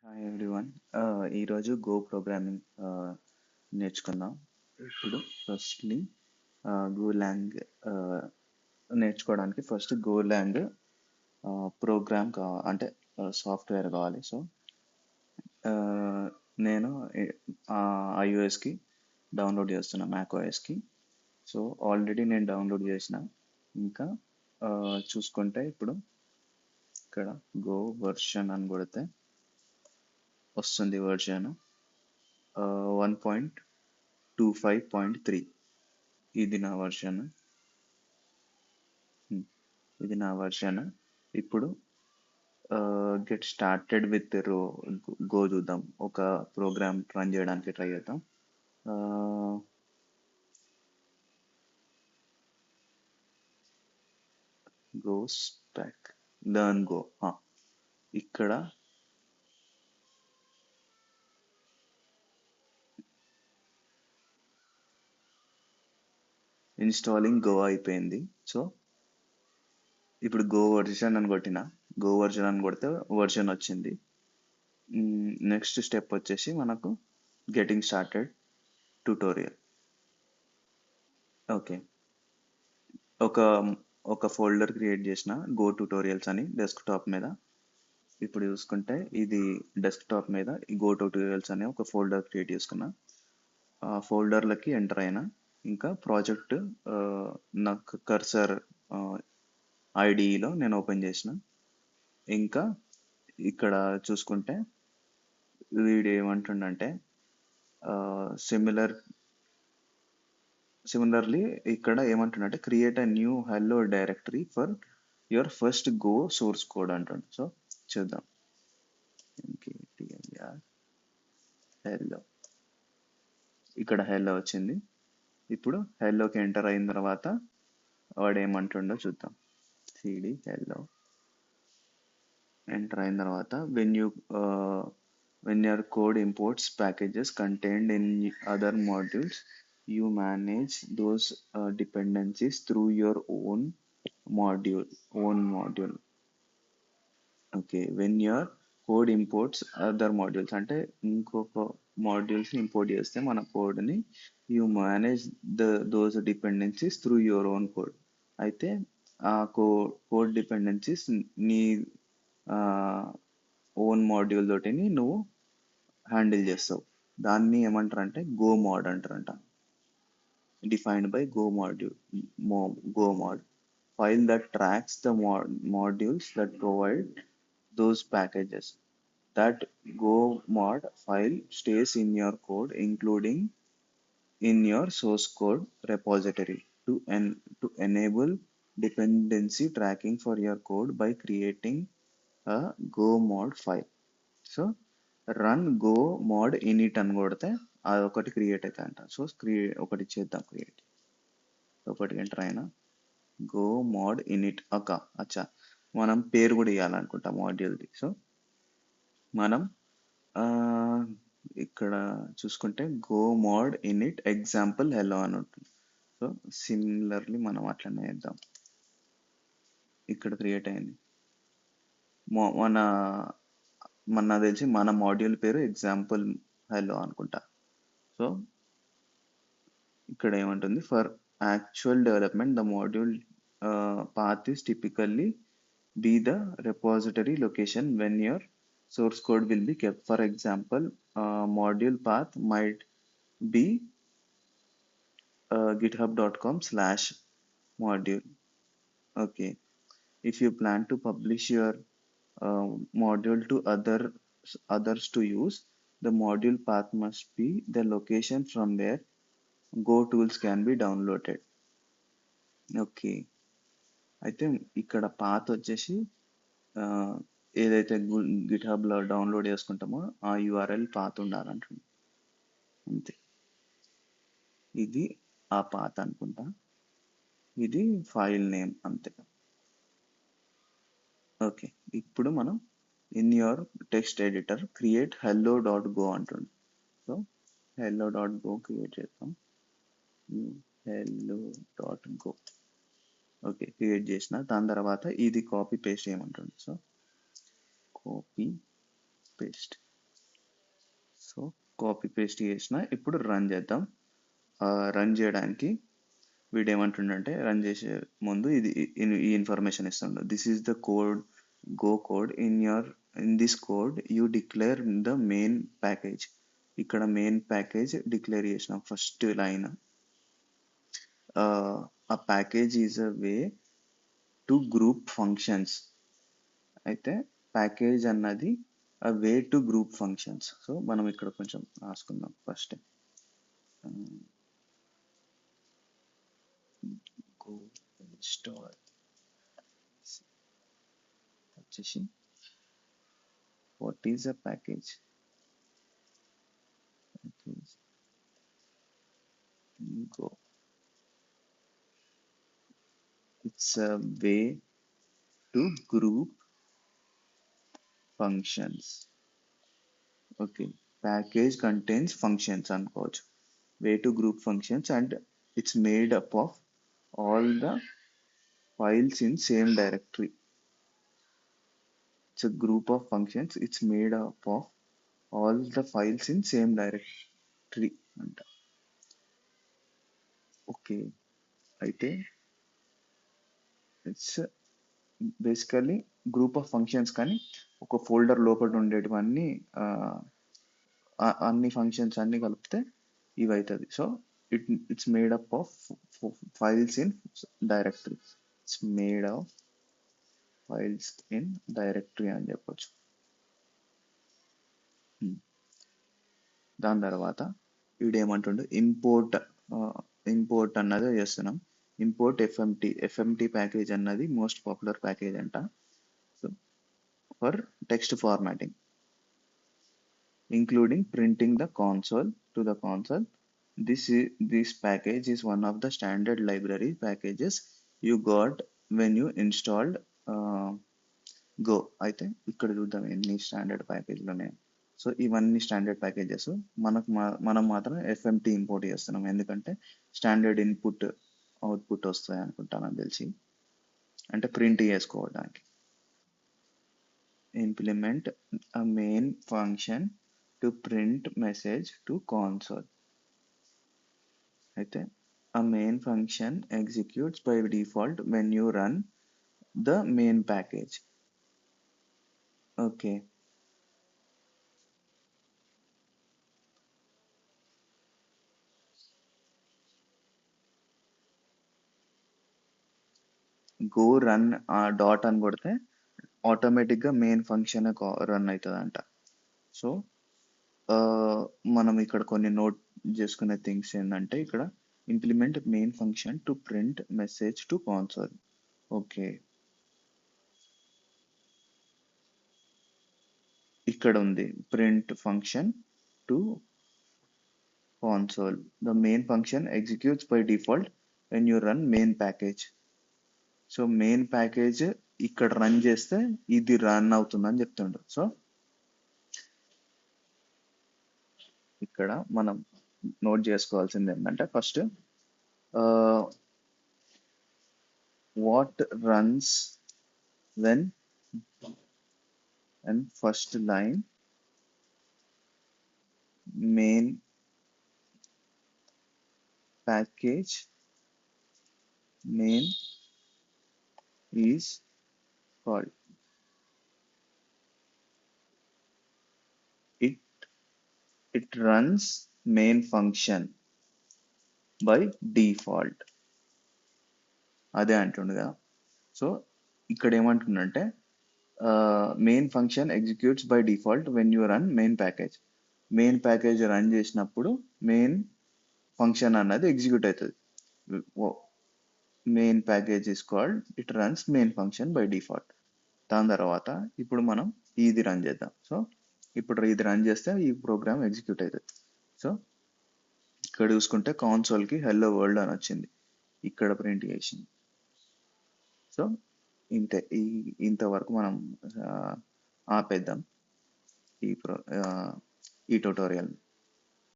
Hi everyone. ఈరోజు go programming నేర్చుకుందాం. ఇప్పుడు ఫస్ట్లీ గోలాంగ్ నేర్చుకోవడానికి ఫస్ట్ గోలాంగ్ ప్రోగ్రామ్ అంటే సాఫ్ట్వేర్ కావాలి. సో నేను ఐఓఎస్కి డౌన్లోడ్ చేస్తున్నా, మ్యాక్ ఓఎస్కి. సో ఆల్రెడీ నేను డౌన్లోడ్ చేసిన. ఇంకా చూసుకుంటే ఇప్పుడు ఇక్కడ గో వర్షన్ అని కొడితే వస్తుంది వర్షన్ 1.25.3. ఇది నా వర్షన్. ఇది నా వర్షన్. ఇప్పుడు గెట్ స్టార్టెడ్ విత్ గో చూద్దాం. ఒక ప్రోగ్రామ్ రన్ చేయడానికి ట్రై చేద్దాం. Go stock learn go. ఇక్కడ ఇన్స్టాలింగ్ గో అయిపోయింది. సో ఇప్పుడు గో వర్షన్ అని కొట్టిన, గో వర్షన్ అని కొడితే వర్షన్ వచ్చింది. నెక్స్ట్ స్టెప్ వచ్చేసి మనకు గెటింగ్ స్టార్టెడ్ ట్యూటోరియల్. ఓకే, ఒక ఒక ఫోల్డర్ క్రియేట్ చేసిన గో ట్యూటోరియల్స్ అని డెస్క్టాప్ మీద. ఇప్పుడు చూసుకుంటే ఇది డెస్క్టాప్ మీద ఈ గో ట్యూటోరియల్స్ అనే ఒక ఫోల్డర్ క్రియేట్ చేసుకున్నా. ఆ ఫోల్డర్లకి ఎంటర్ అయినా. ఇంకా ప్రాజెక్ట్ నాకు కర్సర్ ఐడిలో నేను ఓపెన్ చేసిన. ఇంకా ఇక్కడ చూసుకుంటే వీడు ఏమంటుండంటే సిమిలర్లీ ఇక్కడ ఏమంటుండంటే create a new hello directory for your first Go source code అంటుండు. సో చూద్దాం. హెల్లో, ఇక్కడ హెల్లో వచ్చింది. ఇప్పుడు హెల్లోకి ఎంటర్ అయిన తర్వాత వాడు ఏమంటుండో చూద్దాం. సిడి హెల్లో ఎంటర్ అయిన తర్వాత when your code imports packages contained in other modules, you manage those dependencies through your own module. Okay, when your code imports other modules అంటే ఇంకొక మాడ్యూల్స్ ఇంపోర్ట్ చేస్తే మన కోడ్ని you manage those dependencies through your own code. అయితే ఆ code dependencies నీ own module తోటిని నువ్వు handle చేస్తావు. దాన్ని ఏమంటారంటే గో మోడ్ అంటారంట. Defined bye go mod file that tracks the modules that provide those packages. That go mod file stays in your code, including in your source code repository, to enable dependency tracking for your code by creating a go mod file. So run go mode in it అని కొడితే అది ఒకటి create అవుతుందంట. So ఒకటి చేద్దాం create. ఒకటి enter అయినా go mode in it. అచ్చా, మనం పేరు కూడా ఇవ్వాలనుకుంటా మాడ్యూల్ది. సో మనం ఇక్కడ చూసుకుంటే go mode in it example hello అని ఉంటుంది. సో సిమిలర్లీ మనం అట్లనే చేద్దాం. ఇక్కడ క్రియేట్ అయింది. మన తెలిసి మన మాడ్యూల్ పేరు ఎగ్జాంపుల్ హెల్లో అనుకుంటా. సో ఇక్కడ ఏమంటుంది, for actual development the module path is typically be the repository location when your source code will be kept. For example, module path might be github.com/module. Okay, if you plan to publish your module to others to use, the module path must be the location from where Go tools can be downloaded. Okay, అయితే ఇక్కడ path వచ్చేసి ఏదైతే గిట్హబ్లో download చేసుకుంటామో ఆ URL path ఉండాలంటుంది. అంతే, ఇది ఆ path అనుకుంటా. ఇది ఫైల్ నేమ్ అంతే. ఓకే, ఇప్పుడు మనం in your text editor create hello.go అంటుంది. సో hello.go క్రియేట్ చేద్దాం. hello.go. ఓకే, క్రియేట్ చేసిన. దాని తర్వాత ఇది కాపీ పేస్ట్ చేయమంటుంది. So copy paste. So copy paste చేసిన. ఇప్పుడు రన్ చేద్దాం. రన్ చేయడానికి వీడు ఏమంటుండంటే, రన్ చేసే ముందు ఈ ఇన్ఫర్మేషన్ ఇస్తుండు. This is the code, Go code. In this code you declare the main package. ఇక్కడ మెయిన్ ప్యాకేజ్ డిక్లేర్ చేసిన ఫస్ట్ లైన్. ఆ package is a way to group functions. అయితే ప్యాకేజ్ అన్నది a way to group functions. So మనం ఇక్కడ కొంచెం రాసుకుందాం first. go install వచ్చేసి what is a package? Go. It's a way to group functions. Okay, package contains functions అనుకోవచ్చు. Way to group functions, and it's made up of all the files in same directory. It's a group of functions. It's made up of all the files in same directory అంట. Okay, అయితే it's basically group of functions, కానీ ఒక folder లోపల ఉండేటివన్నీ అన్ని functions అన్ని కలిపితే ఇవి అవుతుంది. So it's made up of files in directory. It's made of files in directory అని చెప్పొచ్చు. దాని తర్వాత వీడేమంటుండు, ఇంపోర్ట్ అన్నది చేస్తున్నాం. ఇంపోర్ట్ ఎఫ్ఎంటి ప్యాకేజ్ అన్నది మోస్ట్ పాపులర్ ప్యాకేజ్ అంట. So for text formatting, including printing the console to the console. This package is one of the standard library packages you got when you installed Go. అయితే ఇక్కడ చూద్దాం ఎన్ని standard ప్యాకేజ్లు ఉన్నాయి. So ఇవన్నీ standard packages. మనం మాత్రం FMT import చేస్తున్నాం, ఎందుకంటే స్టాండర్డ్ ఇన్పుట్ అవుట్పుట్ వస్తాయి అనుకుంటా నాకు తెలిసి, అంటే ప్రింట్ చేసుకోవడానికి. Implement a main function to print message to console. అయితే a main function executes by default when you run the main package. Okay, go run dot అని కొడితే ఆటోమేటిక్గా మెయిన్ ఫంక్షన్ రన్ అవుతుందంట. సో మనం ఇక్కడ కొన్ని నోట్ చేసుకునే థింగ్స్ ఏంటంటే, ఇక్కడ implement main function to print message to console. Okay, ఇక్కడ ఉంది print function to console. The main function executes by default when you run main package. So main package ఇక్కడ రన్ చేస్తే ఇది రన్ అవుతుందని చెప్తుండ్రు. So ఇక్కడ మనం నోట్ చేసుకోవాల్సింది ఏంటంటే, first what runs when, and first line main package name is called. It runs main function by default. అదే అంటుండు కదా. సో ఇక్కడ ఏమంటుండంటే, main function executes by default when you run main package. Main package run చేసినప్పుడు main function అన్నది execute అవుతుంది. Main package is called, it runs main function by default. దాని తర్వాత ఇప్పుడు మనం ఇది రన్ చేద్దాం. సో ఇప్పుడు ఇది రన్ చేస్తే ఈ ప్రోగ్రామ్ ఎగ్జిక్యూట్ అవుతుంది. సో ఇక్కడ చూసుకుంటే కాన్సోల్కి హెల్లో వరల్డ్ అని వచ్చింది, ఇక్కడ ప్రింట్ చేసింది. సో ఇంతవరకు మనం ఆపేద్దాం ఈ ట్యుటోరియల్.